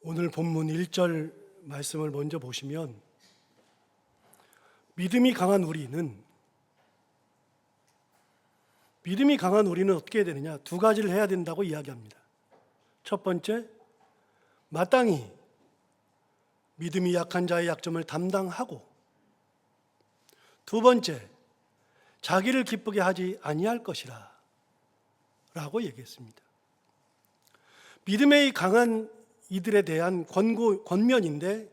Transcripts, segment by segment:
오늘 본문 1절 말씀을 먼저 보시면 믿음이 강한 우리는 어떻게 해야 되느냐? 두 가지를 해야 된다고 이야기합니다. 첫 번째, 마땅히 믿음이 약한 자의 약점을 담당하고, 두 번째, 자기를 기쁘게 하지 아니할 것이라 라고 얘기했습니다. 믿음이 강한 이들에 대한 권면인데,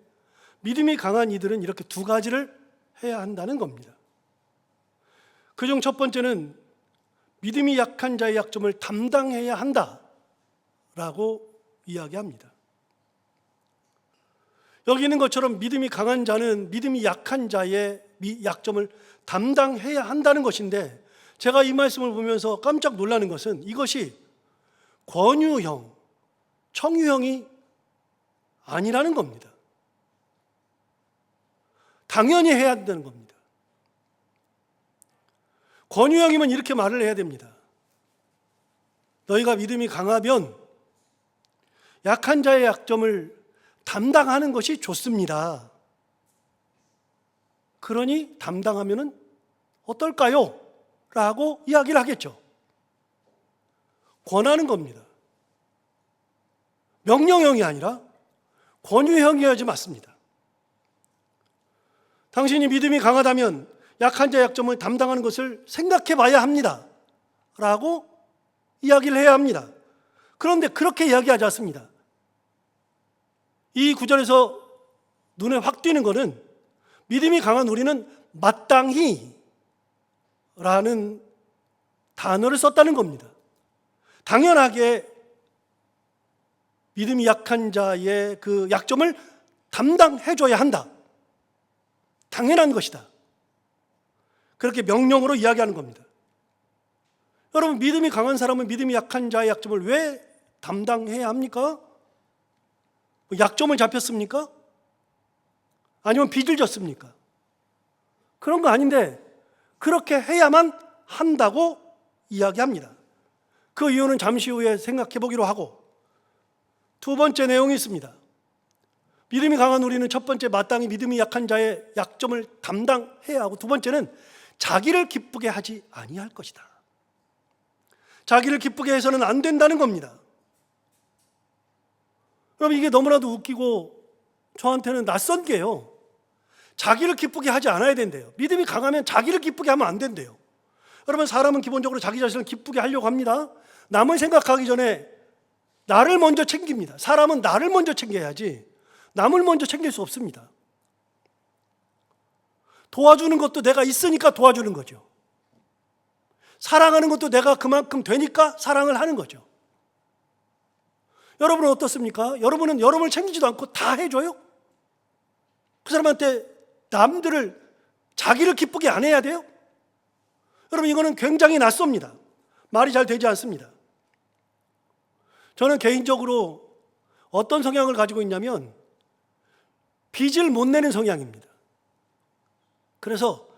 믿음이 강한 이들은 이렇게 두 가지를 해야 한다는 겁니다. 그중 첫 번째는 믿음이 약한 자의 약점을 담당해야 한다라고 이야기합니다. 여기 있는 것처럼 믿음이 강한 자는 믿음이 약한 자의 약점을 담당해야 한다는 것인데, 제가 이 말씀을 보면서 깜짝 놀라는 것은 이것이 권유형, 청유형이 아니라는 겁니다. 당연히 해야 된다는 겁니다. 권유형이면 이렇게 말을 해야 됩니다. 너희가 믿음이 강하면 약한 자의 약점을 담당하는 것이 좋습니다. 그러니 담당하면 어떨까요? 라고 이야기를 하겠죠. 권하는 겁니다. 명령형이 아니라 권유형이어야지 맞습니다. 당신이 믿음이 강하다면 약한 자의 약점을 담당하는 것을 생각해 봐야 합니다. 라고 이야기를 해야 합니다. 그런데 그렇게 이야기하지 않습니다. 이 구절에서 눈에 확 띄는 것은 믿음이 강한 우리는 마땅히 라는 단어를 썼다는 겁니다. 당연하게 믿음이 약한 자의 그 약점을 담당해줘야 한다. 당연한 것이다. 그렇게 명령으로 이야기하는 겁니다. 여러분, 믿음이 강한 사람은 믿음이 약한 자의 약점을 왜 담당해야 합니까? 약점을 잡혔습니까? 아니면 빚을 졌습니까? 그런 거 아닌데 그렇게 해야만 한다고 이야기합니다. 그 이유는 잠시 후에 생각해 보기로 하고, 두 번째 내용이 있습니다. 믿음이 강한 우리는 첫 번째, 마땅히 믿음이 약한 자의 약점을 담당해야 하고, 두 번째는 자기를 기쁘게 하지 아니할 것이다. 자기를 기쁘게 해서는 안 된다는 겁니다. 여러분, 이게 너무나도 웃기고 저한테는 낯선 게요. 자기를 기쁘게 하지 않아야 된대요. 믿음이 강하면 자기를 기쁘게 하면 안 된대요. 여러분, 사람은 기본적으로 자기 자신을 기쁘게 하려고 합니다. 남을 생각하기 전에 나를 먼저 챙깁니다. 사람은 나를 먼저 챙겨야지 남을 먼저 챙길 수 없습니다. 도와주는 것도 내가 있으니까 도와주는 거죠. 사랑하는 것도 내가 그만큼 되니까 사랑을 하는 거죠. 여러분은 어떻습니까? 여러분은 여러분을 챙기지도 않고 다 해줘요? 그 사람한테 남들을, 자기를 기쁘게 안 해야 돼요? 여러분, 이거는 굉장히 낯섭니다. 말이 잘 되지 않습니다. 저는 개인적으로 어떤 성향을 가지고 있냐면 빚을 못 내는 성향입니다. 그래서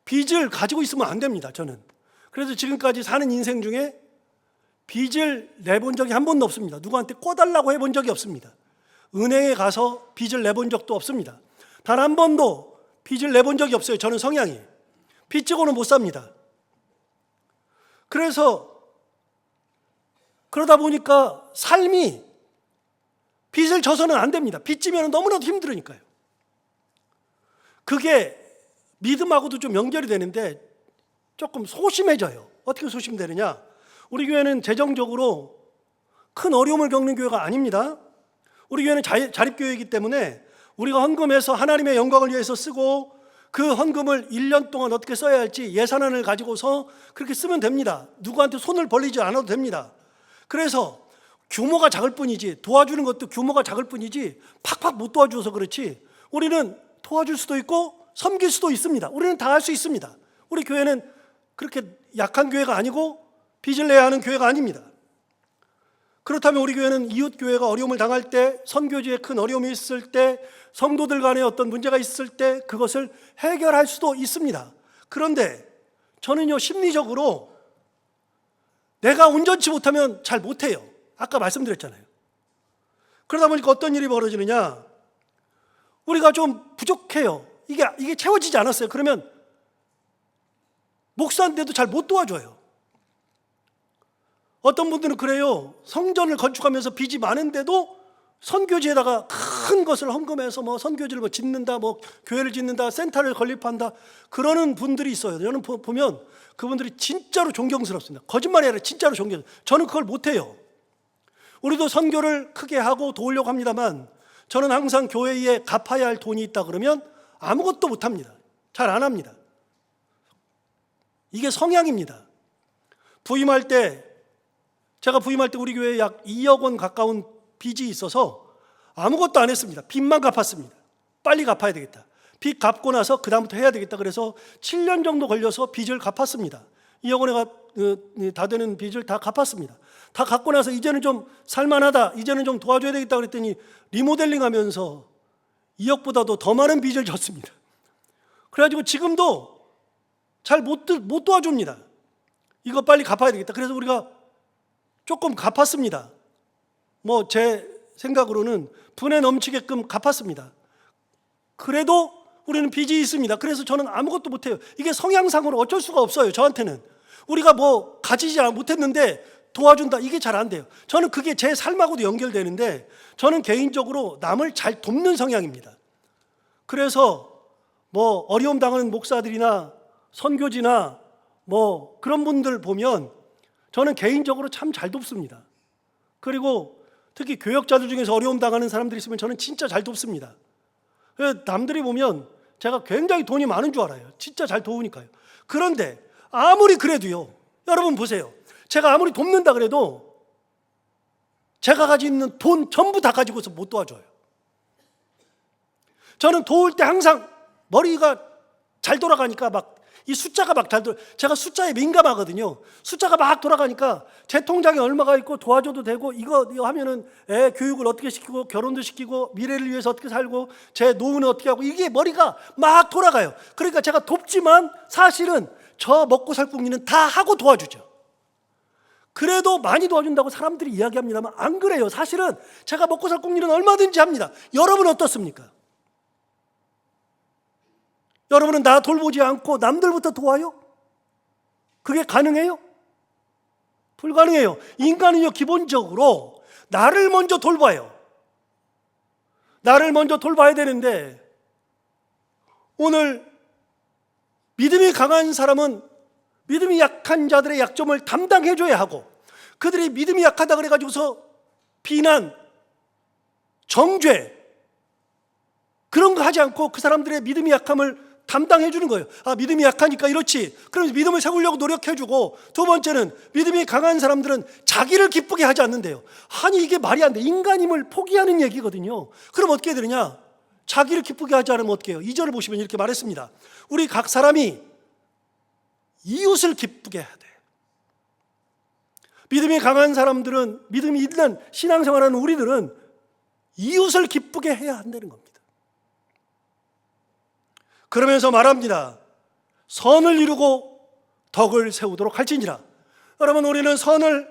빚을 가지고 있으면 안 됩니다, 저는. 그래서 지금까지 사는 인생 중에 빚을 내본 적이 한 번도 없습니다. 누구한테 꿔달라고 해본 적이 없습니다. 은행에 가서 빚을 내본 적도 없습니다. 단 한 번도 빚을 내본 적이 없어요. 저는 성향이. 빚 지고는 못 삽니다. 그러다 보니까 삶이 빚을 져서는 안 됩니다. 빚 지면 너무나도 힘들으니까요. 그게 믿음하고도 좀 연결이 되는데 조금 소심해져요. 어떻게 소심되느냐? 우리 교회는 재정적으로 큰 어려움을 겪는 교회가 아닙니다. 우리 교회는 자립교회이기 때문에 우리가 헌금해서 하나님의 영광을 위해서 쓰고, 그 헌금을 1년 동안 어떻게 써야 할지 예산안을 가지고서 그렇게 쓰면 됩니다. 누구한테 손을 벌리지 않아도 됩니다. 그래서 규모가 작을 뿐이지, 도와주는 것도 규모가 작을 뿐이지 팍팍 못 도와줘서 그렇지, 우리는 도와줄 수도 있고 섬길 수도 있습니다. 우리는 다 할 수 있습니다. 우리 교회는 그렇게 약한 교회가 아니고 빚을 내야 하는 교회가 아닙니다. 그렇다면 우리 교회는 이웃교회가 어려움을 당할 때, 선교지에 큰 어려움이 있을 때, 성도들 간에 어떤 문제가 있을 때 그것을 해결할 수도 있습니다. 그런데 저는요, 심리적으로 내가 온전치 못하면 잘 못해요. 아까 말씀드렸잖아요. 그러다 보니까 어떤 일이 벌어지느냐? 우리가 좀 부족해요. 이게 채워지지 않았어요. 그러면 목사인데도 잘 못 도와줘요. 어떤 분들은 그래요. 성전을 건축하면서 빚이 많은데도 선교지에다가 큰 것을 헌금해서 선교지를 짓는다, 교회를 짓는다, 센터를 건립한다, 그러는 분들이 있어요. 저는 보면 그분들이 진짜로 존경스럽습니다. 거짓말이 아니라 진짜로 존경스럽습니다. 저는 그걸 못해요. 우리도 선교를 크게 하고 도우려고 합니다만, 저는 항상 교회에 갚아야 할 돈이 있다 그러면 아무것도 못합니다. 잘 안 합니다. 이게 성향입니다. 제가 부임할 때 우리 교회에 약 2억 원 가까운 빚이 있어서 아무것도 안 했습니다. 빚만 갚았습니다. 빨리 갚아야 되겠다. 빚 갚고 나서 그 다음부터 해야 되겠다. 그래서 7년 정도 걸려서 빚을 갚았습니다. 2억 원에 다 되는 빚을 다 갚았습니다. 다 갚고 나서 이제는 좀 살만하다, 이제는 좀 도와줘야 되겠다 그랬더니 리모델링 하면서 2억보다도 더 많은 빚을 졌습니다. 그래가지고 지금도 잘 못 도와줍니다. 이거 빨리 갚아야 되겠다. 그래서 우리가 조금 갚았습니다. 제 생각으로는 분에 넘치게끔 갚았습니다. 그래도 우리는 빚이 있습니다. 그래서 저는 아무것도 못해요. 이게 성향상으로 어쩔 수가 없어요. 저한테는 우리가 가지지 못했는데 도와준다, 이게 잘 안 돼요. 저는 그게 제 삶하고도 연결되는데, 저는 개인적으로 남을 잘 돕는 성향입니다. 그래서 어려움 당하는 목사들이나 선교지나 그런 분들 보면 저는 개인적으로 참 잘 돕습니다. 그리고 특히 교역자들 중에서 어려움 당하는 사람들이 있으면 저는 진짜 잘 돕습니다. 남들이 보면 제가 굉장히 돈이 많은 줄 알아요. 진짜 잘 도우니까요. 그런데 아무리 그래도요, 여러분 보세요. 제가 아무리 돕는다 그래도 제가 가지고 있는 돈 전부 다 가지고서 못 도와줘요. 저는 도울 때 항상 머리가 잘 돌아가니까 이 숫자가 잘 제가 숫자에 민감하거든요. 숫자가 막 돌아가니까 제 통장에 얼마가 있고 도와줘도 되고, 이거 하면은 애 교육을 어떻게 시키고, 결혼도 시키고, 미래를 위해서 어떻게 살고, 제 노후는 어떻게 하고, 이게 머리가 막 돌아가요. 그러니까 제가 돕지만 사실은 저 먹고 살 궁리는 다 하고 도와주죠. 그래도 많이 도와준다고 사람들이 이야기합니다만 안 그래요. 사실은 제가 먹고 살 궁리는 얼마든지 합니다. 여러분 어떻습니까? 여러분은 나 돌보지 않고 남들부터 도와요? 그게 가능해요? 불가능해요. 인간은요, 기본적으로 나를 먼저 돌봐요. 나를 먼저 돌봐야 되는데, 오늘 믿음이 강한 사람은 믿음이 약한 자들의 약점을 담당해줘야 하고, 그들이 믿음이 약하다 그래가지고서 비난, 정죄, 그런 거 하지 않고 그 사람들의 믿음이 약함을 담당해 주는 거예요. 믿음이 약하니까 이렇지. 그러면서 믿음을 세우려고 노력해 주고, 두 번째는 믿음이 강한 사람들은 자기를 기쁘게 하지 않는데요. 아니, 이게 말이 안 돼. 인간임을 포기하는 얘기거든요. 그럼 어떻게 해야 되느냐? 자기를 기쁘게 하지 않으면 어떻게 해요? 2절을 보시면 이렇게 말했습니다. 우리 각 사람이 이웃을 기쁘게 해야 돼. 믿음이 강한 사람들은, 믿음이 있는 신앙생활하는 우리들은 이웃을 기쁘게 해야 한다는 겁니다. 그러면서 말합니다. 선을 이루고 덕을 세우도록 할지니라. 여러분, 우리는 선을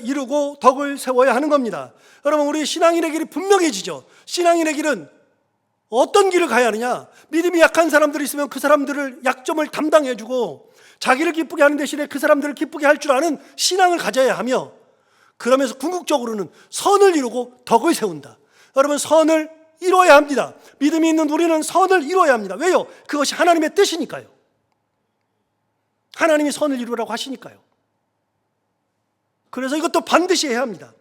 이루고 덕을 세워야 하는 겁니다. 여러분, 우리 신앙인의 길이 분명해지죠. 신앙인의 길은 어떤 길을 가야 하느냐? 믿음이 약한 사람들이 있으면 그 사람들을 약점을 담당해주고, 자기를 기쁘게 하는 대신에 그 사람들을 기쁘게 할 줄 아는 신앙을 가져야 하며, 그러면서 궁극적으로는 선을 이루고 덕을 세운다. 여러분, 선을 이루어야 합니다. 믿음이 있는 우리는 선을 이루어야 합니다. 왜요? 그것이 하나님의 뜻이니까요. 하나님이 선을 이루라고 하시니까요. 그래서 이것도 반드시 해야 합니다.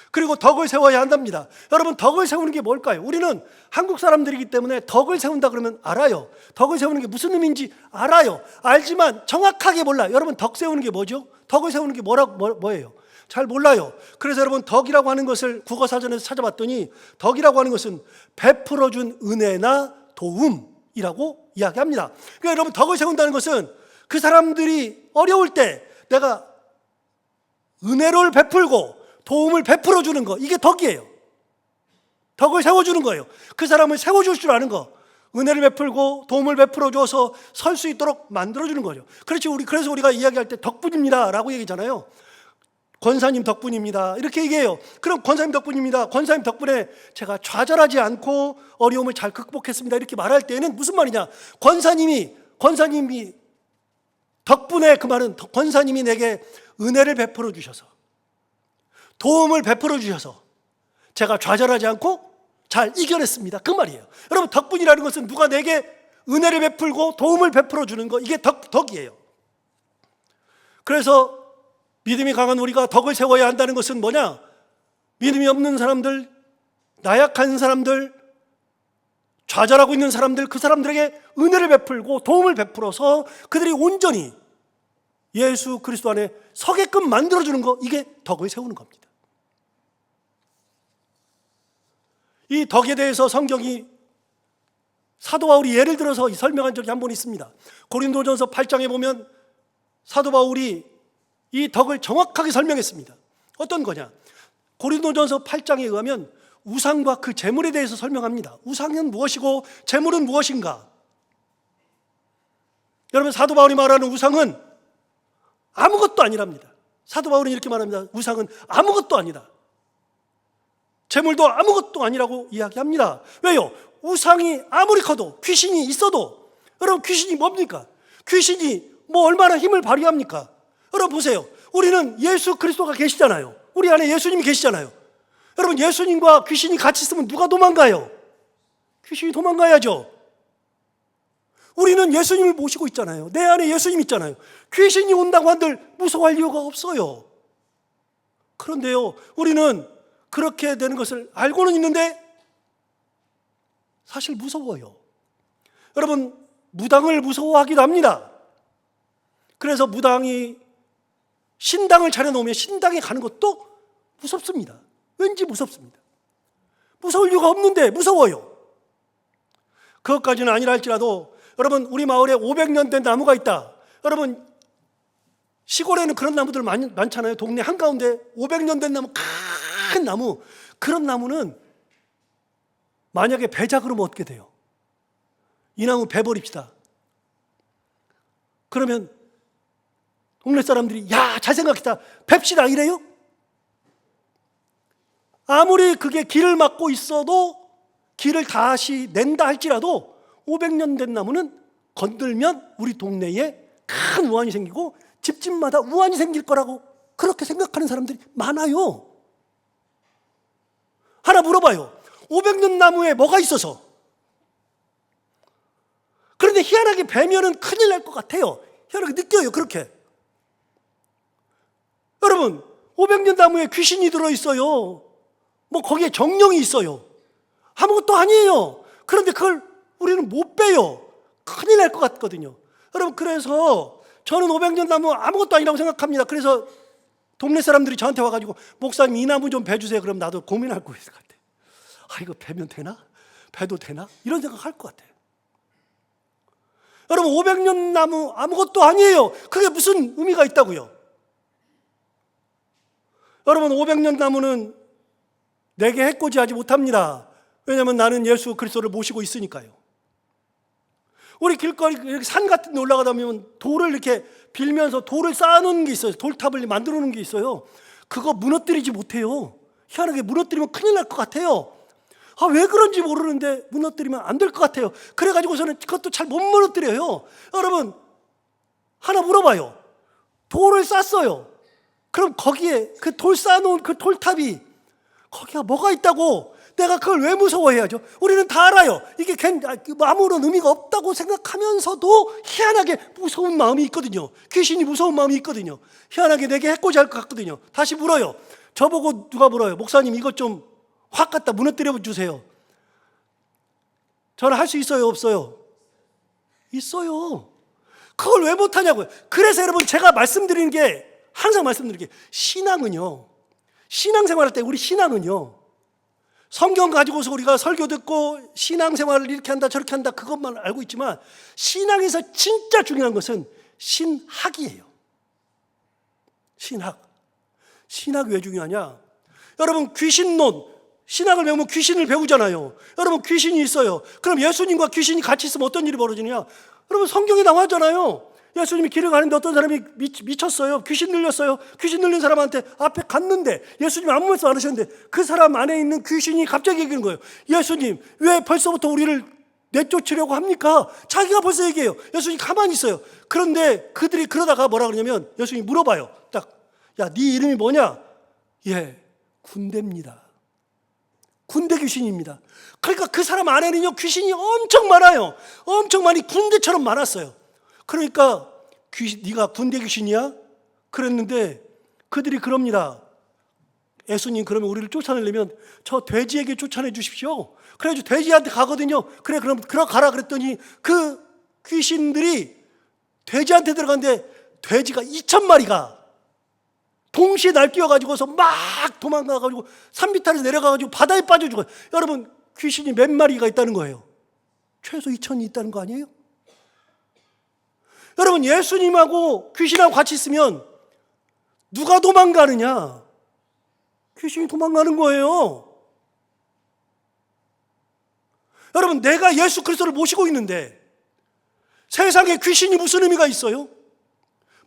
그리고 덕을 세워야 한답니다. 여러분, 덕을 세우는 게 뭘까요? 우리는 한국 사람들이기 때문에 덕을 세운다 그러면 알아요. 덕을 세우는 게 무슨 의미인지 알아요. 알지만 정확하게 몰라요. 여러분, 덕 세우는 게 뭐죠? 덕을 세우는 게 뭐예요? 잘 몰라요. 그래서 여러분, 덕이라고 하는 것을 국어사전에서 찾아봤더니, 덕이라고 하는 것은 베풀어준 은혜나 도움이라고 이야기합니다. 그러니까 여러분, 덕을 세운다는 것은 그 사람들이 어려울 때 내가 은혜를 베풀고 도움을 베풀어주는 거, 이게 덕이에요. 덕을 세워주는 거예요. 그 사람을 세워줄 줄 아는 거, 은혜를 베풀고 도움을 베풀어줘서 설 수 있도록 만들어주는 거죠. 그래서 우리가 이야기할 때 덕분입니다 라고 얘기하잖아요. 권사님 덕분입니다. 이렇게 얘기해요. 그럼 권사님 덕분입니다. 권사님 덕분에 제가 좌절하지 않고 어려움을 잘 극복했습니다. 이렇게 말할 때에는 무슨 말이냐? 권사님이 덕분에, 그 말은 권사님이 내게 은혜를 베풀어 주셔서, 도움을 베풀어 주셔서 제가 좌절하지 않고 잘 이겨냈습니다. 그 말이에요. 여러분, 덕분이라는 것은 누가 내게 은혜를 베풀고 도움을 베풀어 주는 거, 이게 덕이에요. 그래서 믿음이 강한 우리가 덕을 세워야 한다는 것은 뭐냐? 믿음이 없는 사람들, 나약한 사람들, 좌절하고 있는 사람들, 그 사람들에게 은혜를 베풀고 도움을 베풀어서 그들이 온전히 예수 그리스도 안에 서게끔 만들어주는 거, 이게 덕을 세우는 겁니다. 이 덕에 대해서 성경이 사도 바울이 예를 들어서 설명한 적이 한 번 있습니다. 고린도전서 8장에 보면 사도 바울이 이 덕을 정확하게 설명했습니다. 어떤 거냐? 고린도전서 8장에 의하면 우상과 그 재물에 대해서 설명합니다. 우상은 무엇이고 재물은 무엇인가? 여러분, 사도 바울이 말하는 우상은 아무것도 아니랍니다. 사도 바울은 이렇게 말합니다. 우상은 아무것도 아니다. 재물도 아무것도 아니라고 이야기합니다. 왜요? 우상이 아무리 커도, 귀신이 있어도, 여러분, 귀신이 뭡니까? 귀신이 뭐 얼마나 힘을 발휘합니까? 여러분 보세요. 우리는 예수 그리스도가 계시잖아요. 우리 안에 예수님이 계시잖아요. 여러분, 예수님과 귀신이 같이 있으면 누가 도망가요? 귀신이 도망가야죠. 우리는 예수님을 모시고 있잖아요. 내 안에 예수님 있잖아요. 귀신이 온다고 한들 무서워할 이유가 없어요. 그런데요, 우리는 그렇게 되는 것을 알고는 있는데 사실 무서워요. 여러분, 무당을 무서워하기도 합니다. 그래서 무당이 신당을 차려놓으면 신당에 가는 것도 무섭습니다. 왠지 무섭습니다. 무서울 이유가 없는데 무서워요. 그것까지는 아니라 할지라도 여러분, 우리 마을에 500년 된 나무가 있다. 여러분, 시골에는 그런 나무들 많잖아요. 동네 한가운데 500년 된 나무, 큰 나무. 그런 나무는 만약에 배자 그러면 어떻게 돼요? 이 나무 베버립시다. 그러면 동네 사람들이 야, 잘 생각했다, 뱁시다 이래요? 아무리 그게 길을 막고 있어도, 길을 다시 낸다 할지라도 500년 된 나무는 건들면 우리 동네에 큰 우환이 생기고 집집마다 우환이 생길 거라고 그렇게 생각하는 사람들이 많아요. 하나 물어봐요. 500년 나무에 뭐가 있어서? 그런데 희한하게 베면은 큰일 날 것 같아요. 희한하게 느껴요. 그렇게. 여러분, 500년 나무에 귀신이 들어있어요. 뭐 거기에 정령이 있어요. 아무것도 아니에요. 그런데 그걸 우리는 못 빼요. 큰일 날 것 같거든요. 여러분, 그래서 저는 500년 나무 아무것도 아니라고 생각합니다. 그래서 동네 사람들이 저한테 와가지고 목사님 이 나무 좀 베주세요. 그럼 나도 고민할 것 같아. 아, 이거 베면 되나? 베도 되나? 이런 생각할 것 같아요. 여러분, 500년 나무 아무것도 아니에요. 그게 무슨 의미가 있다고요? 여러분, 500년 나무는 내게 해코지하지 못합니다. 왜냐하면 나는 예수 그리스도를 모시고 있으니까요. 우리 길거리 이렇게 산 같은 데 올라가다 보면 돌을 이렇게 빌면서 돌을 쌓아놓는 게 있어요. 돌탑을 만들어 놓은 게 있어요. 그거 무너뜨리지 못해요. 희한하게 무너뜨리면 큰일 날 것 같아요. 아, 왜 그런지 모르는데 무너뜨리면 안 될 것 같아요. 그래가지고서는 그것도 잘 못 무너뜨려요. 여러분, 하나 물어봐요. 돌을 쌌어요. 그럼 거기에 그 돌 쌓아놓은 그 돌탑이 거기가 뭐가 있다고 내가 그걸 왜 무서워해야죠? 우리는 다 알아요. 이게 아무런 의미가 없다고 생각하면서도 희한하게 무서운 마음이 있거든요. 귀신이 무서운 마음이 있거든요. 희한하게 내게 해코지 할 것 같거든요. 다시 물어요. 저보고 누가 물어요. 목사님, 이것 좀 확 갖다 무너뜨려 주세요. 저는 할 수 있어요, 없어요? 있어요. 그걸 왜 못하냐고요. 그래서 여러분, 제가 말씀드리는 게, 항상 말씀드리는 게, 신앙은요, 신앙생활할 때 우리 신앙은요, 성경 가지고서 우리가 설교 듣고 신앙생활을 이렇게 한다 저렇게 한다 그것만 알고 있지만, 신앙에서 진짜 중요한 것은 신학이에요. 신학. 신학이 왜 중요하냐? 여러분, 귀신론, 신학을 배우면 귀신을 배우잖아요. 여러분, 귀신이 있어요. 그럼 예수님과 귀신이 같이 있으면 어떤 일이 벌어지느냐? 여러분, 성경에 나와잖아요. 예수님이 길을 가는데 어떤 사람이 미쳤어요. 귀신 들렸어요. 귀신 들린 사람한테 앞에 갔는데 예수님이 아무 말씀 안 하셨는데 그 사람 안에 있는 귀신이 갑자기 얘기하는 거예요. 예수님, 왜 벌써부터 우리를 내쫓으려고 합니까? 자기가 벌써 얘기해요. 예수님 가만히 있어요. 그런데 그들이 그러다가 뭐라 그러냐면 예수님이 물어봐요. 딱, 야, 네 이름이 뭐냐? 예, 군대입니다. 군대 귀신입니다. 그러니까 그 사람 안에는요, 귀신이 엄청 많아요. 엄청 많이 군대처럼 많았어요. 그러니까 네가 군대 귀신이야? 그랬는데 그들이 그럽니다. 예수님, 그러면 우리를 쫓아내려면 저 돼지에게 쫓아내 주십시오. 그래가지고 돼지한테 가거든요. 그래, 그럼 들어가라 그랬더니 그 귀신들이 돼지한테 들어갔는데 돼지가 2,000마리가 동시에 날뛰어가지고서 막 도망가가지고 산비탈에서 내려가가지고 바다에 빠져 죽어요. 여러분, 귀신이 몇 마리가 있다는 거예요? 최소 2,000이 있다는 거 아니에요? 여러분, 예수님하고 귀신하고 같이 있으면 누가 도망가느냐? 귀신이 도망가는 거예요. 여러분, 내가 예수 그리스도를 모시고 있는데 세상에 귀신이 무슨 의미가 있어요?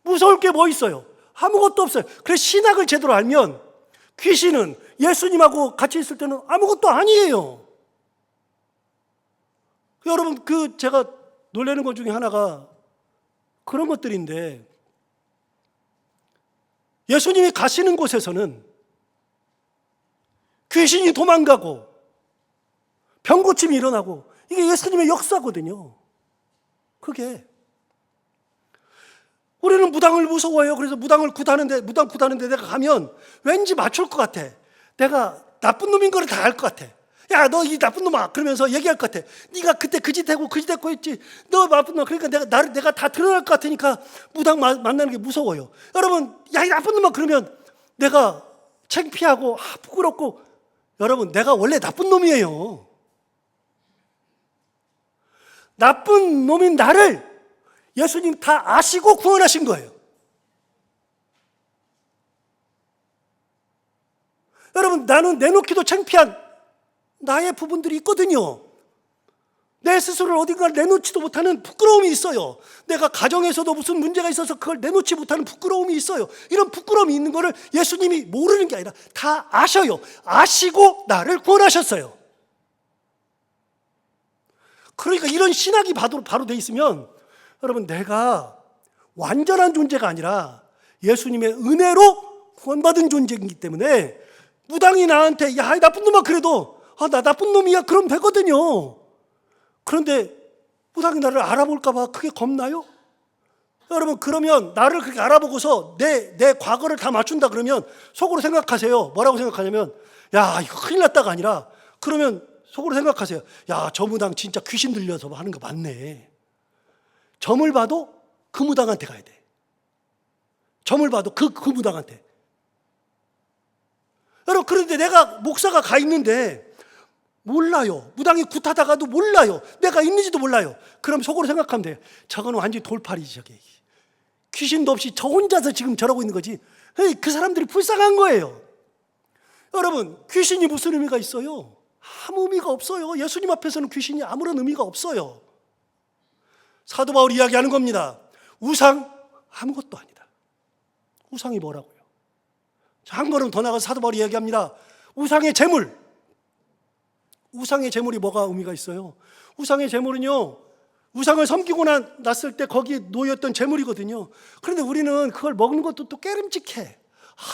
무서울 게 뭐 있어요? 아무것도 없어요. 그래서 신학을 제대로 알면 귀신은 예수님하고 같이 있을 때는 아무것도 아니에요. 여러분, 제가 놀라는 것 중에 하나가 그런 것들인데, 예수님이 가시는 곳에서는 귀신이 도망가고 병고침이 일어나고, 이게 예수님의 역사거든요. 그게 우리는 무당을 무서워해요. 그래서 무당 굿하는데 내가 가면 왠지 맞출 것 같아. 내가 나쁜 놈인 거를 다 알 것 같아. 야, 너 이 나쁜 놈아, 그러면서 얘기할 것 같아. 네가 그때 그 짓 했고 했지. 너 나쁜 놈. 그러니까 내가 다 드러날 것 같으니까 무당 만나는 게 무서워요. 여러분, 야, 이 나쁜 놈아, 그러면 내가 창피하고 부끄럽고. 여러분, 내가 원래 나쁜 놈이에요. 나쁜 놈인 나를 예수님 다 아시고 구원하신 거예요. 여러분, 나는 내놓기도 창피한 나의 부분들이 있거든요. 내 스스로를 어딘가 내놓지도 못하는 부끄러움이 있어요. 내가 가정에서도 무슨 문제가 있어서 그걸 내놓지 못하는 부끄러움이 있어요. 이런 부끄러움이 있는 거를 예수님이 모르는 게 아니라 다 아셔요. 아시고 나를 구원하셨어요. 그러니까 이런 신학이 바로 돼 있으면 여러분, 내가 완전한 존재가 아니라 예수님의 은혜로 구원받은 존재이기 때문에 무당이 나한테 야, 나쁜 놈아, 그래도 나 나쁜 놈이야, 그럼 되거든요. 그런데 무당이 나를 알아볼까 봐 그게 겁나요? 여러분, 그러면 나를 그렇게 알아보고서 내 과거를 다 맞춘다 그러면 속으로 생각하세요. 뭐라고 생각하냐면, 야, 이거 큰일 났다가 아니라, 그러면 속으로 생각하세요. 야, 저 무당 진짜 귀신 들려서 하는 거 맞네. 점을 봐도 그 무당한테 가야 돼. 점을 봐도 그 무당한테. 여러분, 그런데 내가 목사가 가 있는데 몰라요. 무당이 굿하다가도 몰라요. 내가 있는지도 몰라요. 그럼 속으로 생각하면 돼요. 저건 완전히 돌팔이지, 저게. 귀신도 없이 저 혼자서 지금 저러고 있는 거지. 그 사람들이 불쌍한 거예요. 여러분, 귀신이 무슨 의미가 있어요? 아무 의미가 없어요. 예수님 앞에서는 귀신이 아무런 의미가 없어요. 사도 바울이 이야기하는 겁니다. 우상 아무것도 아니다. 우상이 뭐라고요? 한 걸음 더 나가서 사도 바울이 이야기합니다. 우상의 제물. 우상의 제물이 뭐가 의미가 있어요? 우상의 제물은요, 우상을 섬기고 났을 때 거기에 놓였던 제물이거든요. 그런데 우리는 그걸 먹는 것도 또 깨름직해.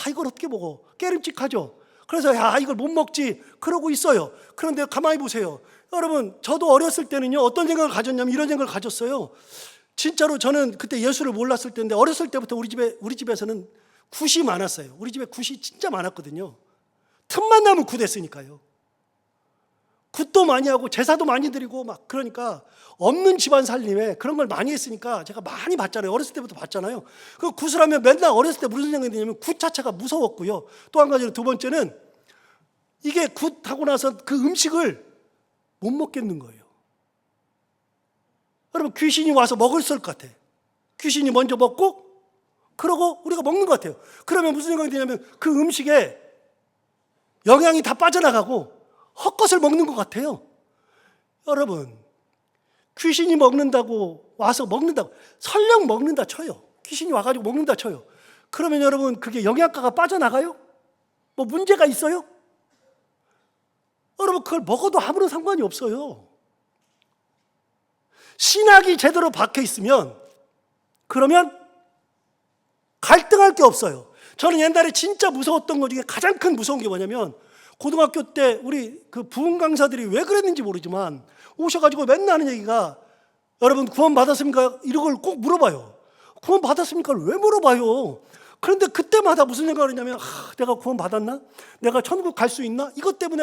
이걸 어떻게 먹어? 깨름직하죠. 그래서 이걸 못 먹지, 그러고 있어요. 그런데 가만히 보세요. 여러분, 저도 어렸을 때는요, 어떤 생각을 가졌냐면 이런 생각을 가졌어요. 진짜로 저는 그때 예수를 몰랐을 때인데, 어렸을 때부터 우리 집에서는 굿이 많았어요. 우리 집에 굿이 진짜 많았거든요. 틈만 나면 굿 했으니까요. 굿도 많이 하고 제사도 많이 드리고 막, 그러니까 없는 집안 살림에 그런 걸 많이 했으니까 제가 많이 봤잖아요. 어렸을 때부터 봤잖아요. 그 굿을 하면 맨날 어렸을 때 무슨 생각이 드냐면 굿 자체가 무서웠고요. 또 한 가지로 두 번째는 이게 굿하고 나서 그 음식을 못 먹겠는 거예요. 여러분, 귀신이 와서 먹을 것 같아. 귀신이 먼저 먹고 그러고 우리가 먹는 것 같아요. 그러면 무슨 생각이 드냐면 그 음식에 영양이 다 빠져나가고 헛것을 먹는 것 같아요. 여러분, 귀신이 먹는다고 와서 먹는다고 설령 먹는다 쳐요. 귀신이 와가지고 먹는다 쳐요. 그러면 여러분 그게 영양가가 빠져나가요? 뭐 문제가 있어요? 여러분 그걸 먹어도 아무런 상관이 없어요. 신학이 제대로 박혀 있으면 그러면 갈등할 게 없어요. 저는 옛날에 진짜 무서웠던 것 중에 가장 큰 무서운 게 뭐냐면 고등학교 때 우리 그 부흥 강사들이 왜 그랬는지 모르지만 오셔가지고 맨날 하는 얘기가 여러분 구원 받았습니까? 이런 걸 꼭 물어봐요. 구원 받았습니까? 왜 물어봐요? 그런데 그때마다 무슨 생각을 했냐면 내가 구원 받았나? 내가 천국 갈 수 있나? 이것 때문에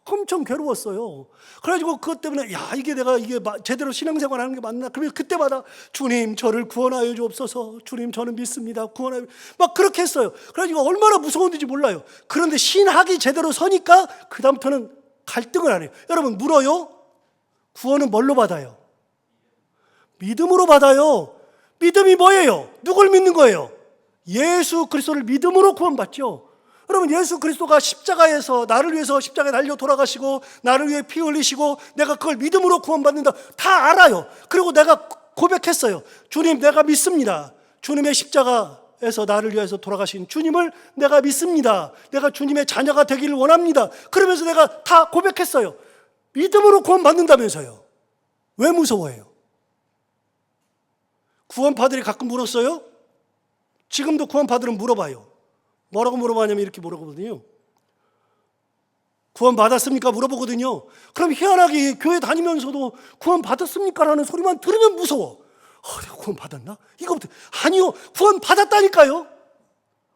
엄청 괴로웠어요. 그래가지고 그것 때문에 이게 내가 제대로 신앙생활 하는 게 맞나? 그러면 그때마다 주님 저를 구원하여 주옵소서. 주님 저는 믿습니다. 구원하여 막 그렇게 했어요. 그래가지고 얼마나 무서웠는지 몰라요. 그런데 신학이 제대로 서니까 그 다음부터는 갈등을 안 해요. 여러분 물어요. 구원은 뭘로 받아요? 믿음으로 받아요. 믿음이 뭐예요? 누굴 믿는 거예요? 예수 그리스도를 믿음으로 구원받죠. 여러분 예수 그리스도가 십자가에서 나를 위해서 십자가에 달려 돌아가시고 나를 위해 피 흘리시고 내가 그걸 믿음으로 구원받는다 다 알아요. 그리고 내가 고백했어요. 주님 내가 믿습니다. 주님의 십자가에서 나를 위해서 돌아가신 주님을 내가 믿습니다. 내가 주님의 자녀가 되기를 원합니다. 그러면서 내가 다 고백했어요. 믿음으로 구원받는다면서요. 왜 무서워해요? 구원파들이 가끔 물었어요. 지금도 구원파들은 물어봐요. 뭐라고 물어봐냐면 이렇게 물어보거든요. 구원 받았습니까? 물어보거든요. 그럼 희한하게 교회 다니면서도 구원 받았습니까? 라는 소리만 들으면 무서워. 내가 구원 받았나? 이거부터 아니요. 구원 받았다니까요.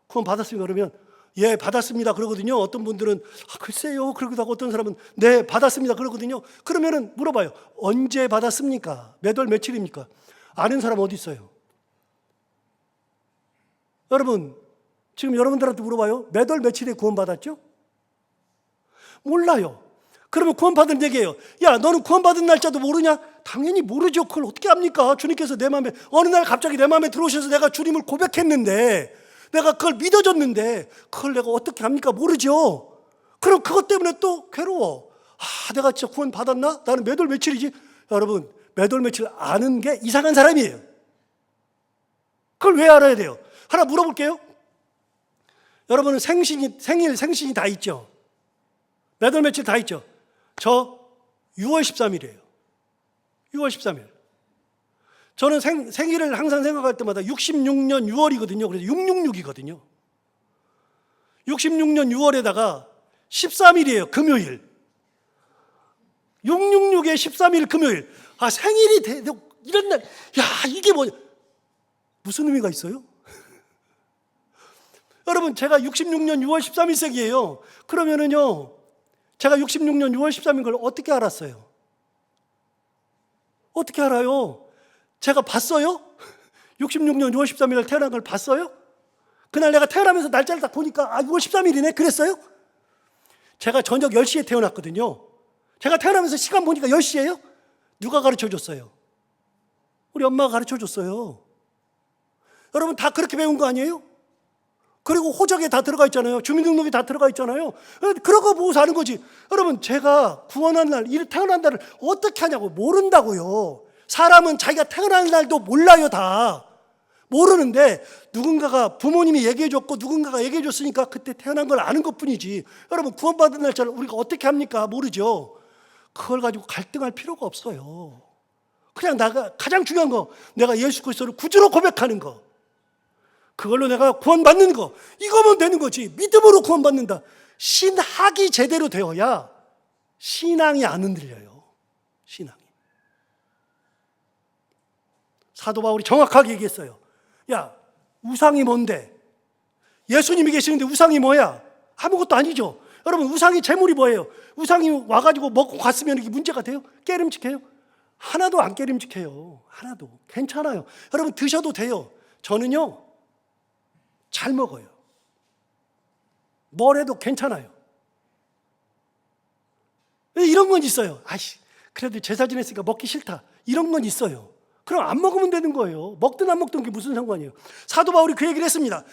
구원 받았습니까? 그러면 예 받았습니다 그러거든요. 어떤 분들은 글쎄요 그러기도 하고 어떤 사람은 네 받았습니다 그러거든요. 그러면은 물어봐요. 언제 받았습니까? 몇 월 며칠입니까? 아는 사람 어디 있어요? 여러분 지금 여러분들한테 물어봐요. 몇 월 며칠에 구원받았죠? 몰라요. 그러면 구원받은 얘기예요. 야 너는 구원받은 날짜도 모르냐? 당연히 모르죠. 그걸 어떻게 합니까? 주님께서 내 마음에 어느 날 갑자기 내 마음에 들어오셔서 내가 주님을 고백했는데 내가 그걸 믿어줬는데 그걸 내가 어떻게 합니까? 모르죠. 그럼 그것 때문에 또 괴로워. 내가 진짜 구원받았나? 나는 몇 월 며칠이지? 여러분 몇 월 며칠 아는 게 이상한 사람이에요. 그걸 왜 알아야 돼요? 하나 물어볼게요. 여러분은 생신이 다 있죠? 몇 월 며칠 다 있죠? 저 6월 13일이에요. 6월 13일. 저는 생일을 항상 생각할 때마다 66년 6월이거든요. 그래서 666이거든요. 66년 6월에다가 13일이에요. 금요일. 666에 13일 금요일. 생일이 이런 날. 이게 무슨 의미가 있어요? 여러분 제가 66년 6월 13일생이에요. 그러면은요 제가 66년 6월 13일 걸 어떻게 알았어요? 어떻게 알아요? 제가 봤어요? 66년 6월 13일 날 태어난 걸 봤어요? 그날 내가 태어나면서 날짜를 딱 보니까 6월 13일이네 그랬어요? 제가 저녁 10시에 태어났거든요. 제가 태어나면서 시간 보니까 10시예요? 누가 가르쳐줬어요? 우리 엄마가 가르쳐줬어요. 여러분 다 그렇게 배운 거 아니에요? 그리고 호적에 다 들어가 있잖아요. 주민등록에 다 들어가 있잖아요. 그런 거 보고 사는 거지. 여러분 제가 구원한 날, 태어난 날을 어떻게 하냐고. 모른다고요. 사람은 자기가 태어난 날도 몰라요. 다 모르는데 누군가가 부모님이 얘기해 줬고 누군가가 얘기해 줬으니까 그때 태어난 걸 아는 것뿐이지. 여러분 구원받은 날짜를 우리가 어떻게 합니까? 모르죠. 그걸 가지고 갈등할 필요가 없어요. 그냥 가장 중요한 거 내가 예수 그리스도를 구주로 고백하는 거, 그걸로 내가 구원받는 거, 이거면 되는 거지. 믿음으로 구원받는다. 신학이 제대로 되어야 신앙이 안 흔들려요. 신앙이. 사도 바울이 정확하게 얘기했어요. 야, 우상이 뭔데? 예수님이 계시는데 우상이 뭐야? 아무것도 아니죠. 여러분 우상이 재물이 뭐예요? 우상이 와가지고 먹고 갔으면 이게 문제가 돼요? 깨름직해요? 하나도 안 깨름직해요. 하나도. 괜찮아요. 여러분 드셔도 돼요. 저는요 잘 먹어요. 뭘 해도 괜찮아요. 이런 건 있어요. 그래도 제사 지냈으니까 먹기 싫다. 이런 건 있어요. 그럼 안 먹으면 되는 거예요. 먹든 안 먹든 그게 무슨 상관이에요. 사도 바울이 그 얘기를 했습니다.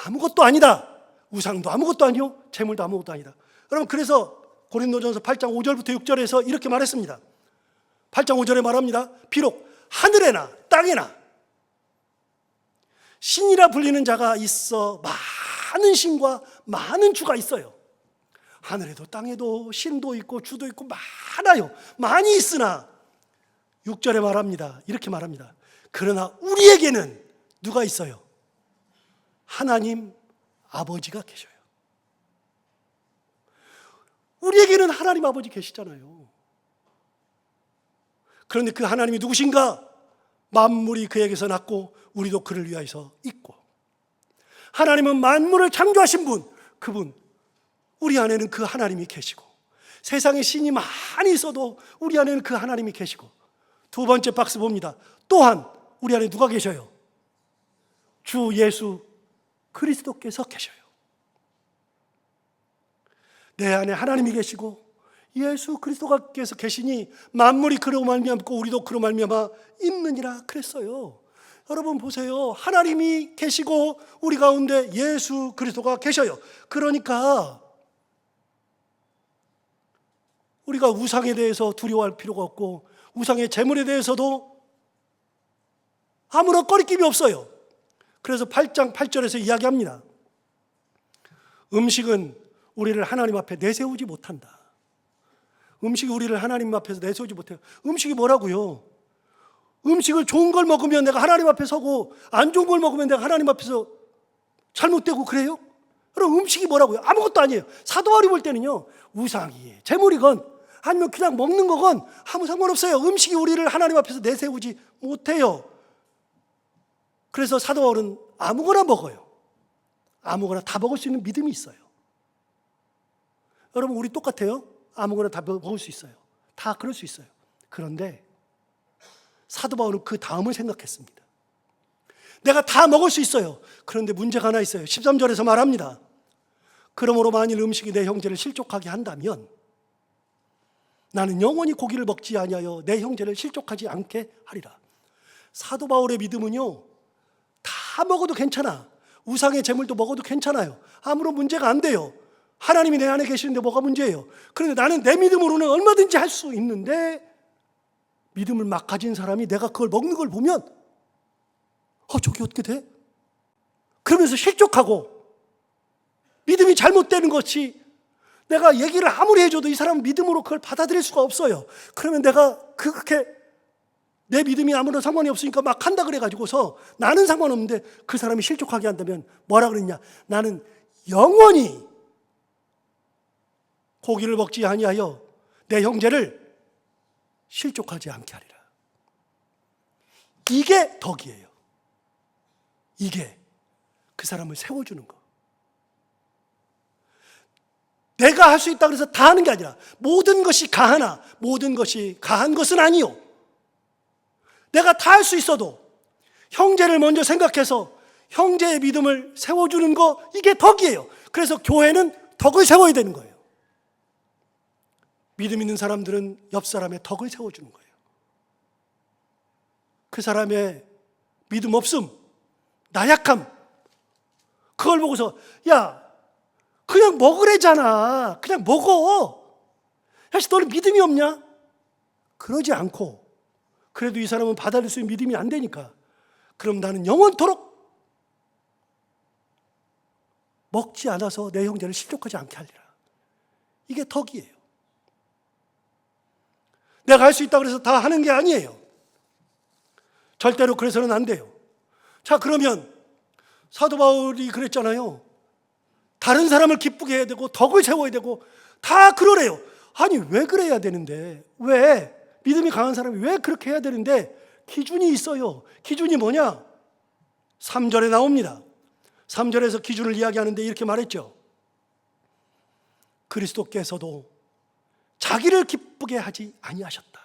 아무것도 아니다. 우상도 아무것도 아니요. 재물도 아무것도 아니다. 여러분 그래서 고린도전서 8장 5절부터 6절에서 이렇게 말했습니다. 8장 5절에 말합니다. 비록 하늘에나 땅에나 신이라 불리는 자가 있어 많은 신과 많은 주가 있어요. 하늘에도 땅에도 신도 있고 주도 있고 많아요. 많이 있으나 6절에 말합니다. 이렇게 말합니다. 그러나 우리에게는 누가 있어요? 하나님 아버지가 계셔요. 우리에게는 하나님 아버지 계시잖아요. 그런데 그 하나님이 누구신가? 만물이 그에게서 났고 우리도 그를 위하여서 있고, 하나님은 만물을 창조하신 분, 그분, 우리 안에는 그 하나님이 계시고, 세상에 신이 많이 있어도 우리 안에는 그 하나님이 계시고, 두 번째 박스 봅니다. 또한 우리 안에 누가 계셔요? 주 예수 그리스도께서 계셔요. 내 안에 하나님이 계시고 예수 그리스도께서 계시니 만물이 그로 말미암고 우리도 그로 말미암아 있느니라 그랬어요. 여러분 보세요. 하나님이 계시고 우리 가운데 예수 그리스도가 계셔요. 그러니까 우리가 우상에 대해서 두려워할 필요가 없고 우상의 제물에 대해서도 아무런 꺼리낌이 없어요. 그래서 8장 8절에서 이야기합니다. 음식은 우리를 하나님 앞에 내세우지 못한다. 음식이 우리를 하나님 앞에서 내세우지 못해요. 음식이 뭐라고요? 음식을 좋은 걸 먹으면 내가 하나님 앞에 서고 안 좋은 걸 먹으면 내가 하나님 앞에서 잘못되고 그래요? 그럼 음식이 뭐라고요? 아무것도 아니에요. 사도 바울이 볼 때는요, 우상이 제물이건 아니면 그냥 먹는 거건 아무 상관없어요. 음식이 우리를 하나님 앞에서 내세우지 못해요. 그래서 사도 바울은 아무거나 먹어요. 아무거나 다 먹을 수 있는 믿음이 있어요. 여러분 우리 똑같아요. 아무거나 다 먹을 수 있어요. 다 그럴 수 있어요. 그런데 사도 바울은 그 다음을 생각했습니다. 내가 다 먹을 수 있어요. 그런데 문제가 하나 있어요. 13절에서 말합니다. 그러므로 만일 음식이 내 형제를 실족하게 한다면 나는 영원히 고기를 먹지 아니하여 내 형제를 실족하지 않게 하리라. 사도 바울의 믿음은요, 다 먹어도 괜찮아. 우상의 제물도 먹어도 괜찮아요. 아무런 문제가 안 돼요. 하나님이 내 안에 계시는데 뭐가 문제예요? 그런데 나는 내 믿음으로는 얼마든지 할 수 있는데, 믿음을 막 가진 사람이 내가 그걸 먹는 걸 보면 저게 어떻게 돼? 그러면서 실족하고 믿음이 잘못되는 것이, 내가 얘기를 아무리 해줘도 이 사람은 믿음으로 그걸 받아들일 수가 없어요. 그러면 내가 그렇게 내 믿음이 아무런 상관이 없으니까 막 한다 그래가지고서 나는 상관없는데 그 사람이 실족하게 한다면 뭐라 그랬냐? 나는 영원히 고기를 먹지 아니하여 내 형제를 실족하지 않게 하리라. 이게 덕이에요. 이게 그 사람을 세워주는 거. 내가 할 수 있다 그래서 다 하는 게 아니라 모든 것이 가하나 모든 것이 가한 것은 아니요. 내가 다 할 수 있어도 형제를 먼저 생각해서 형제의 믿음을 세워주는 거, 이게 덕이에요. 그래서 교회는 덕을 세워야 되는 거예요. 믿음 있는 사람들은 옆 사람의 덕을 세워주는 거예요. 그 사람의 믿음 없음, 나약함, 그걸 보고서 야, 그냥 먹으래잖아. 그냥 먹어. 사실 너는 믿음이 없냐? 그러지 않고, 그래도 이 사람은 받아들일 수 있는 믿음이 안 되니까, 그럼 나는 영원토록 먹지 않아서 내 형제를 실족하지 않게 하리라. 이게 덕이에요. 내가 할 수 있다고 해서 다 하는 게 아니에요. 절대로 그래서는 안 돼요. 자, 그러면 사도 바울이 그랬잖아요. 다른 사람을 기쁘게 해야 되고 덕을 세워야 되고 다 그러래요. 아니 왜 그래야 되는데, 왜 믿음이 강한 사람이 왜 그렇게 해야 되는데, 기준이 있어요. 기준이 뭐냐? 3절에 나옵니다. 3절에서 기준을 이야기하는데 이렇게 말했죠. 그리스도께서도 자기를 기쁘게 하지 아니하셨다.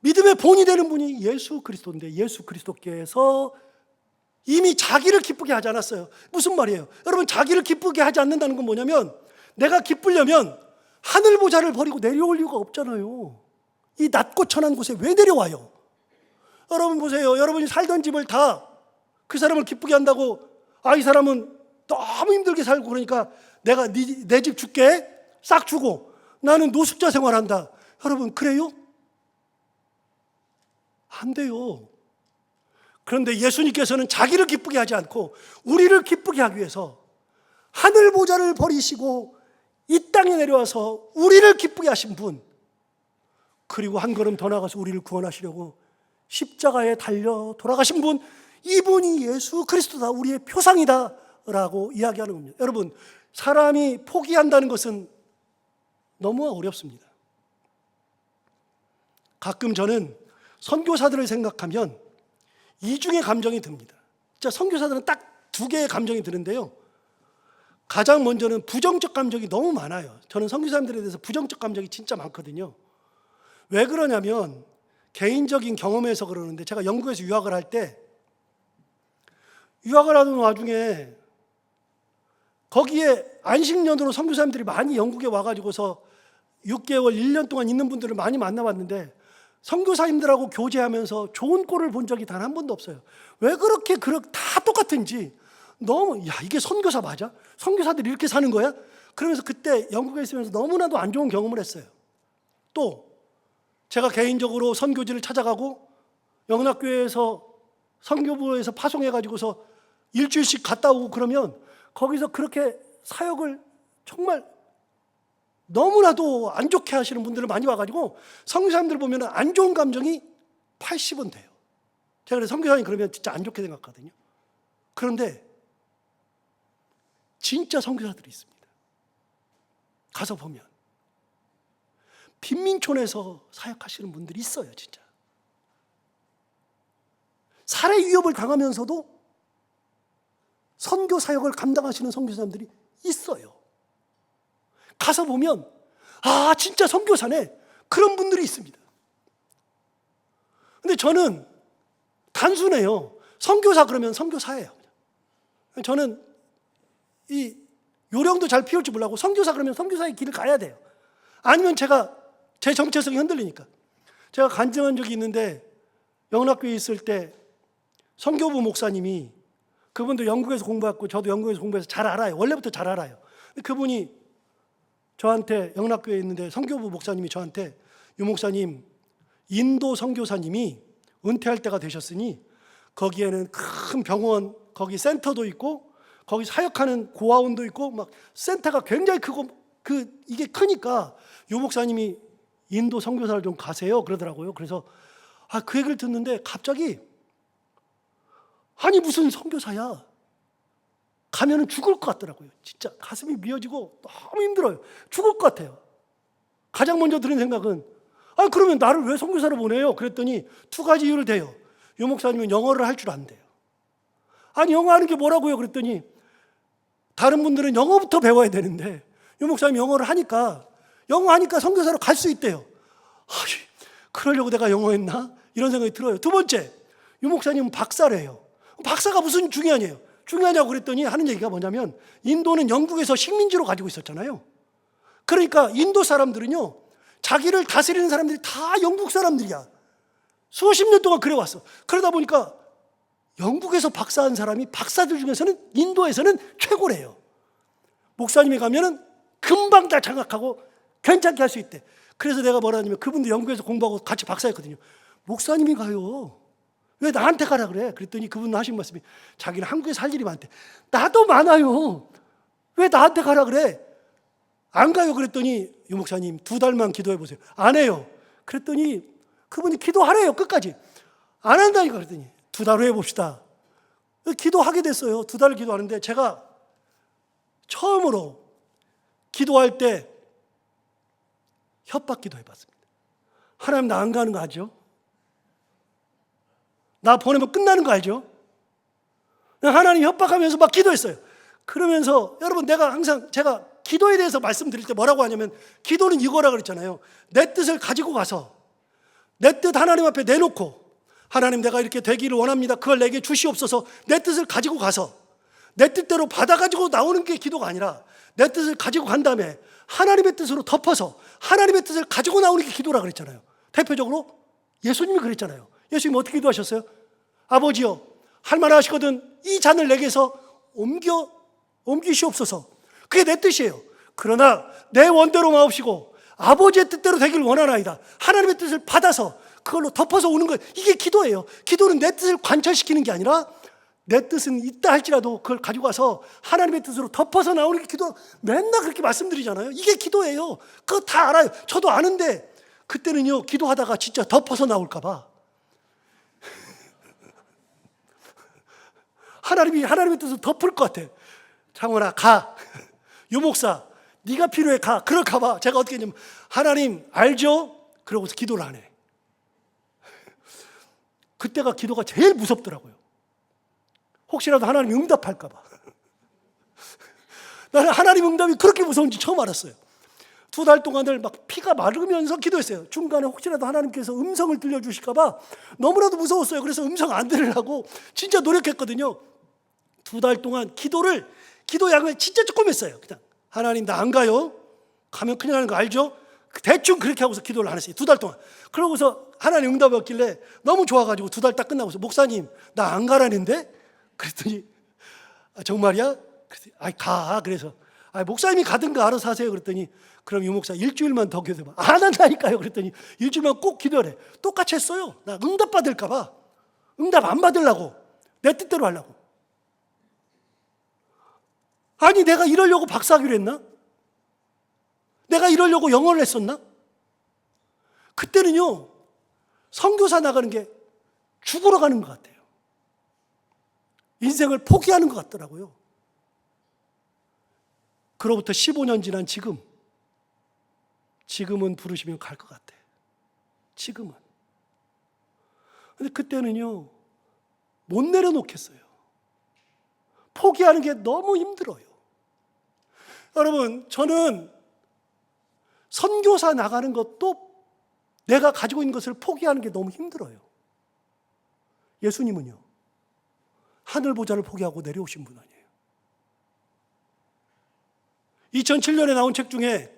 믿음의 본이 되는 분이 예수 그리스도인데, 예수 그리스도께서 이미 자기를 기쁘게 하지 않았어요. 무슨 말이에요? 여러분, 자기를 기쁘게 하지 않는다는 건 뭐냐면, 내가 기쁘려면 하늘 보좌를 버리고 내려올 이유가 없잖아요. 이 낮고 천한 곳에 왜 내려와요? 여러분 보세요. 여러분이 살던 집을 다 그 사람을 기쁘게 한다고, 이 사람은 너무 힘들게 살고 그러니까 내가 내 집 줄게, 싹 주고 나는 노숙자 생활한다. 여러분, 그래요? 안 돼요. 그런데 예수님께서는 자기를 기쁘게 하지 않고 우리를 기쁘게 하기 위해서 하늘 보좌를 버리시고 이 땅에 내려와서 우리를 기쁘게 하신 분, 그리고 한 걸음 더 나가서 우리를 구원하시려고 십자가에 달려 돌아가신 분, 이분이 예수 그리스도다, 우리의 표상이다 라고 이야기하는 겁니다. 여러분, 사람이 포기한다는 것은 너무 어렵습니다. 가끔 저는 선교사들을 생각하면 이중의 감정이 듭니다. 진짜 선교사들은 딱 두 개의 감정이 드는데요, 가장 먼저는 부정적 감정이 너무 많아요. 저는 선교사님들에 대해서 부정적 감정이 진짜 많거든요. 왜 그러냐면 개인적인 경험에서 그러는데, 제가 영국에서 유학을 할 때, 유학을 하는 와중에 거기에 안식년으로 선교사님들이 많이 영국에 와가지고서 6개월, 1년 동안 있는 분들을 많이 만나봤는데, 선교사님들하고 교제하면서 좋은 꼴을 본 적이 단 한 번도 없어요. 왜 그렇게 다 똑같은지, 너무, 야, 이게 선교사 맞아? 선교사들이 이렇게 사는 거야? 그러면서 그때 영국에 있으면서 너무나도 안 좋은 경험을 했어요. 또 제가 개인적으로 선교지를 찾아가고 영락교회에서 선교부에서 파송해가지고서 일주일씩 갔다 오고 그러면 거기서 그렇게 사역을 정말 너무나도 안 좋게 하시는 분들을 많이 와가지고 선교사님들 보면 안 좋은 감정이 80은 돼요. 제가 그래서 선교사님 그러면 진짜 안 좋게 생각하거든요. 그런데 진짜 선교사들이 있습니다. 가서 보면 빈민촌에서 사역하시는 분들이 있어요. 진짜 살해 위협을 당하면서도 선교 사역을 감당하시는 선교사님들이 있어요. 가서 보면 아, 진짜 선교사네, 그런 분들이 있습니다. 근데 저는 단순해요. 선교사 그러면 선교사예요. 저는 이 요령도 잘 피울 줄 몰라고 선교사 그러면 선교사의 길을 가야 돼요. 아니면 제가 제 정체성이 흔들리니까. 제가 간증한 적이 있는데, 영락교회에 있을 때 선교부 목사님이, 그분도 영국에서 공부했고 저도 영국에서 공부해서 잘 알아요. 원래부터 잘 알아요. 그분이 저한테, 영락교회에 있는데 선교부 목사님이 저한테, 유 목사님, 인도 선교사님이 은퇴할 때가 되셨으니 거기에는 큰 병원, 거기 센터도 있고 거기 사역하는 고아원도 있고 막 센터가 굉장히 크고 이게 크니까 유 목사님이 인도 선교사를 좀 가세요 그러더라고요. 그래서 그 얘기를 듣는데 갑자기, 아니 무슨 선교사야, 가면은 죽을 것 같더라고요. 진짜 가슴이 미어지고 너무 힘들어요. 죽을 것 같아요. 가장 먼저 드는 생각은, 그러면 나를 왜 선교사로 보내요? 그랬더니 두 가지 이유를 대요. 유 목사님은 영어를 할 줄 안대요. 아니 영어 하는 게 뭐라고요? 그랬더니 다른 분들은 영어부터 배워야 되는데 유 목사님이 영어를 하니까, 영어 하니까 선교사로 갈 수 있대요. 그러려고 내가 영어 했나? 이런 생각이 들어요. 두 번째, 유 목사님은 박사래요. 박사가 무슨 중요하냐고 그랬더니 하는 얘기가 뭐냐면, 인도는 영국에서 식민지로 가지고 있었잖아요. 그러니까 인도 사람들은요, 자기를 다스리는 사람들이 다 영국 사람들이야. 수십 년 동안 그래왔어. 그러다 보니까 영국에서 박사한 사람이 박사들 중에서는 인도에서는 최고래요. 목사님이 가면은 금방 다 장악하고 괜찮게 할 수 있대. 그래서 내가 뭐라 하냐면, 그분도 영국에서 공부하고 같이 박사였거든요. 목사님이 가요, 왜 나한테 가라 그래? 그랬더니 그분 하신 말씀이, 자기는 한국에서 할 일이 많대. 나도 많아요, 왜 나한테 가라 그래? 안 가요. 그랬더니 유 목사님 2달만 기도해 보세요. 안 해요. 그랬더니 그분이 기도하래요. 끝까지. 안 한다니까. 그랬더니 2달 후에 봅시다. 기도하게 됐어요. 2달을 기도하는데, 제가 처음으로 기도할 때 협박 기도 해봤습니다. 하나님, 나 안 가는 거 알죠? 나 보내면 끝나는 거 알죠? 하나님 협박하면서 막 기도했어요. 그러면서 여러분, 내가 항상 제가 기도에 대해서 말씀드릴 때 뭐라고 하냐면, 기도는 이거라 그랬잖아요. 내 뜻을 가지고 가서 내 뜻 하나님 앞에 내놓고, 하나님 내가 이렇게 되기를 원합니다, 그걸 내게 주시옵소서. 내 뜻을 가지고 가서 내 뜻대로 받아가지고 나오는 게 기도가 아니라, 내 뜻을 가지고 간 다음에 하나님의 뜻으로 덮어서 하나님의 뜻을 가지고 나오는 게 기도라 그랬잖아요. 대표적으로 예수님이 그랬잖아요. 예수님이 어떻게 기도하셨어요? 아버지여, 할만하시거든 이 잔을 내게서 옮기시옵소서. 그게 내 뜻이에요. 그러나 내 원대로 마옵시고 아버지의 뜻대로 되길 원하나이다. 하나님의 뜻을 받아서 그걸로 덮어서 오는 거예요. 이게 기도예요. 기도는 내 뜻을 관철시키는 게 아니라 내 뜻은 있다 할지라도 그걸 가지고 와서 하나님의 뜻으로 덮어서 나오는 게 기도. 맨날 그렇게 말씀드리잖아요. 이게 기도예요. 그거 다 알아요. 저도 아는데 그때는요, 기도하다가 진짜 덮어서 나올까 봐. 하나님의 뜻을 덮을 것 같아. 장원아, 가. 유목사, 네가 필요해, 가. 그럴까 봐 제가 어떻게 했냐면, 하나님 알죠? 그러고서 기도를 안 해. 그때가 기도가 제일 무섭더라고요. 혹시라도 하나님이 응답할까 봐. 나는 하나님 응답이 그렇게 무서운지 처음 알았어요. 2달 동안을 막 피가 마르면서 기도했어요. 중간에 혹시라도 하나님께서 음성을 들려주실까 봐 너무나도 무서웠어요. 그래서 음성 안 들으려고 진짜 노력했거든요. 2달 동안 기도 양을 진짜 조금 했어요. 그냥 하나님 나 안 가요. 가면 큰일 나는 거 알죠? 대충 그렇게 하고서 기도를 안 했어요. 2달 동안. 그러고서 하나님 응답이 없길래 너무 좋아가지고 2달 딱 끝나고서, 목사님 나 안 가라는데? 그랬더니 정말이야? 그랬더니 가. 그래서 목사님이 가든가 알아서 하세요. 그랬더니 그럼 유목사 일주일만 더 기도해봐. 안 한다니까요. 그랬더니 일주일만 꼭 기도하래. 똑같이 했어요. 나 응답 받을까 봐. 응답 안 받으려고. 내 뜻대로 하려고. 아니 내가 이러려고 박사학위를 했나? 내가 이러려고 영어를 했었나? 그때는요, 선교사 나가는 게 죽으러 가는 것 같아요. 인생을 포기하는 것 같더라고요. 그로부터 15년 지난 지금은 부르시면 갈 것 같아. 지금은. 근데 그때는요, 못 내려놓겠어요. 포기하는 게 너무 힘들어요. 여러분, 저는 선교사 나가는 것도 내가 가지고 있는 것을 포기하는 게 너무 힘들어요. 예수님은요, 하늘 보좌를 포기하고 내려오신 분 아니에요. 2007년에 나온 책 중에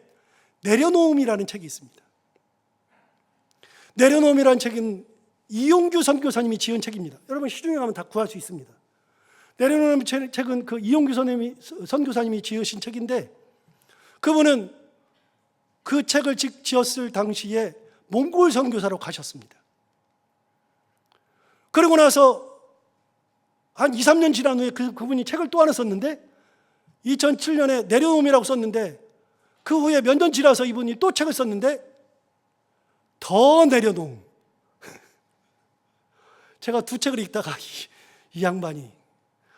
내려놓음이라는 책이 있습니다. 내려놓음이라는 책은 이용규 선교사님이 지은 책입니다. 여러분 시중에 가면 다 구할 수 있습니다. 내려놓음 책은 그 이용규 선교사님이 지으신 책인데, 그분은 그 책을 지었을 당시에 몽골 선교사로 가셨습니다. 그러고 나서 한 2, 3년 지난 후에 그분이 책을 또 하나 썼는데, 2007년에 내려놓음이라고 썼는데, 그 후에 몇 년 지나서 이분이 또 책을 썼는데 더 내려놓음. 제가 두 책을 읽다가 이 양반이,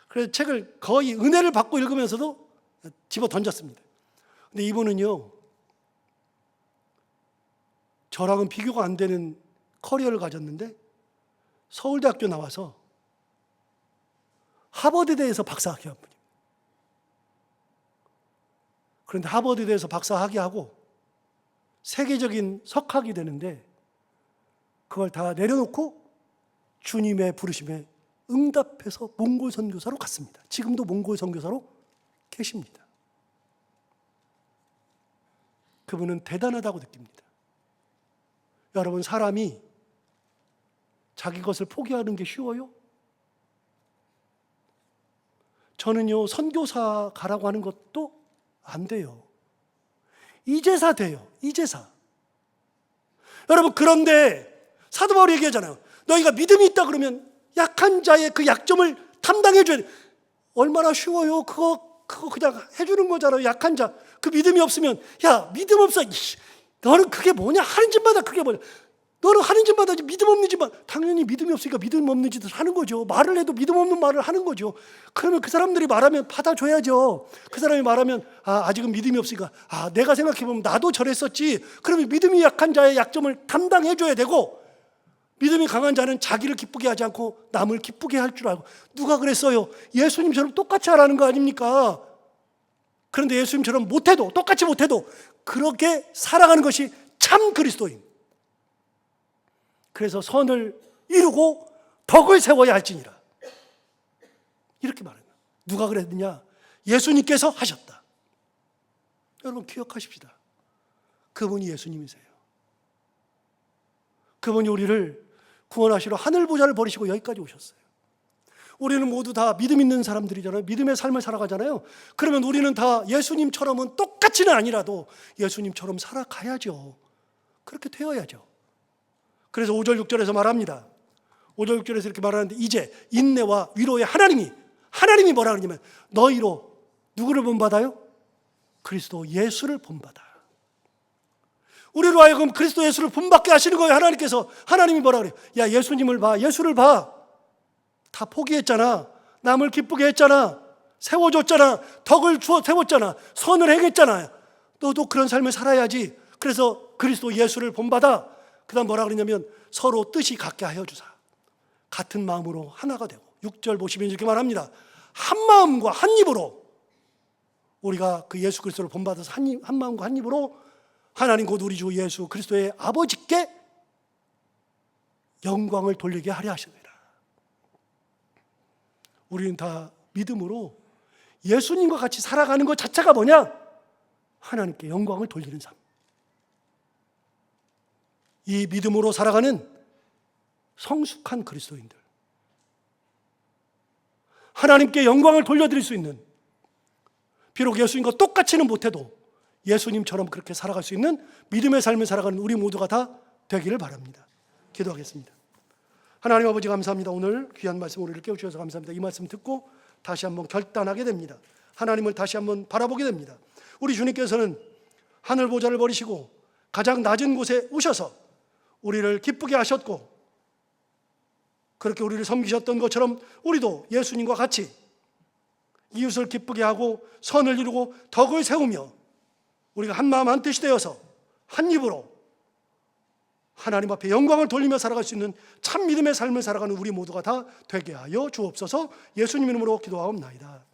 그래서 책을 거의 은혜를 받고 읽으면서도 집어 던졌습니다. 근데 이분은요, 저랑은 비교가 안 되는 커리어를 가졌는데 서울대학교 나와서 하버드대에서 박사학위 한 분이에요. 그런데 하버드대에서 박사학위하고 세계적인 석학이 되는데, 그걸 다 내려놓고 주님의 부르심에 응답해서 몽골 선교사로 갔습니다. 지금도 몽골 선교사로 계십니다. 그분은 대단하다고 느낍니다. 여러분, 사람이 자기 것을 포기하는 게 쉬워요? 저는요, 선교사 가라고 하는 것도 안 돼요. 이제사 돼요. 이제사. 여러분, 그런데 사도 바울이 얘기하잖아요. 너희가 믿음이 있다 그러면 약한 자의 그 약점을 담당해 줘야 돼. 얼마나 쉬워요. 그거 그냥 해주는 거잖아요. 약한 자. 그 믿음이 없으면, 야, 믿음 없어. 너는 그게 뭐냐? 하는 짓마다 그게 뭐냐? 너는 하는 짓마다 믿음 없는 짓만. 당연히 믿음이 없으니까 믿음 없는 짓을 하는 거죠. 말을 해도 믿음 없는 말을 하는 거죠. 그러면 그 사람들이 말하면 받아줘야죠. 그 사람이 말하면 아직은 믿음이 없으니까 내가 생각해보면 나도 저랬었지. 그러면 믿음이 약한 자의 약점을 담당해줘야 되고, 믿음이 강한 자는 자기를 기쁘게 하지 않고 남을 기쁘게 할 줄 알고. 누가 그랬어요? 예수님처럼 똑같이 하라는 거 아닙니까? 그런데 예수님처럼 못해도, 똑같이 못해도 그렇게 살아가는 것이 참 그리스도인. 그래서 선을 이루고 덕을 세워야 할지니라. 이렇게 말해요. 누가 그랬느냐? 예수님께서 하셨다. 여러분 기억하십시다. 그분이 예수님이세요. 그분이 우리를 구원하시러 하늘 보좌를 버리시고 여기까지 오셨어요. 우리는 모두 다 믿음 있는 사람들이잖아요. 믿음의 삶을 살아가잖아요. 그러면 우리는 다 예수님처럼은 똑같이는 아니라도 예수님처럼 살아가야죠. 그렇게 되어야죠. 그래서 5절 6절에서 말합니다. 5절 6절에서 이렇게 말하는데, 이제 인내와 위로의 하나님이 뭐라 그러냐면 너희로 누구를 본받아요? 그리스도 예수를 본받아. 우리로 하여금 그리스도 예수를 본받게 하시는 거예요. 하나님께서. 하나님이 뭐라 그래요? 야, 예수님을 봐, 예수를 봐. 다 포기했잖아. 남을 기쁘게 했잖아. 세워줬잖아. 덕을 주어 세웠잖아. 선을 행했잖아. 너도 그런 삶을 살아야지. 그래서 그리스도 예수를 본받아. 그 다음 뭐라 그러냐면 서로 뜻이 같게 하여 주사. 같은 마음으로 하나가 되고. 6절 보시면 이렇게 말합니다. 한 마음과 한 입으로 우리가 그 예수 그리스도를 본받아서 한 마음과 한 입으로 하나님 곧 우리 주 예수 그리스도의 아버지께 영광을 돌리게 하려 하십니다. 우리는 다 믿음으로 예수님과 같이 살아가는 것 자체가 뭐냐? 하나님께 영광을 돌리는 삶. 이 믿음으로 살아가는 성숙한 그리스도인들, 하나님께 영광을 돌려드릴 수 있는, 비록 예수님과 똑같이는 못해도 예수님처럼 그렇게 살아갈 수 있는 믿음의 삶을 살아가는 우리 모두가 다 되기를 바랍니다. 기도하겠습니다. 하나님 아버지 감사합니다. 오늘 귀한 말씀 우리를 깨우쳐주셔서 감사합니다. 이 말씀 듣고 다시 한번 결단하게 됩니다. 하나님을 다시 한번 바라보게 됩니다. 우리 주님께서는 하늘 보좌를 버리시고 가장 낮은 곳에 오셔서 우리를 기쁘게 하셨고, 그렇게 우리를 섬기셨던 것처럼 우리도 예수님과 같이 이웃을 기쁘게 하고 선을 이루고 덕을 세우며 우리가 한 마음 한 뜻이 되어서 한 입으로 하나님 앞에 영광을 돌리며 살아갈 수 있는 참 믿음의 삶을 살아가는 우리 모두가 다 되게 하여 주옵소서. 예수님 이름으로 기도하옵나이다.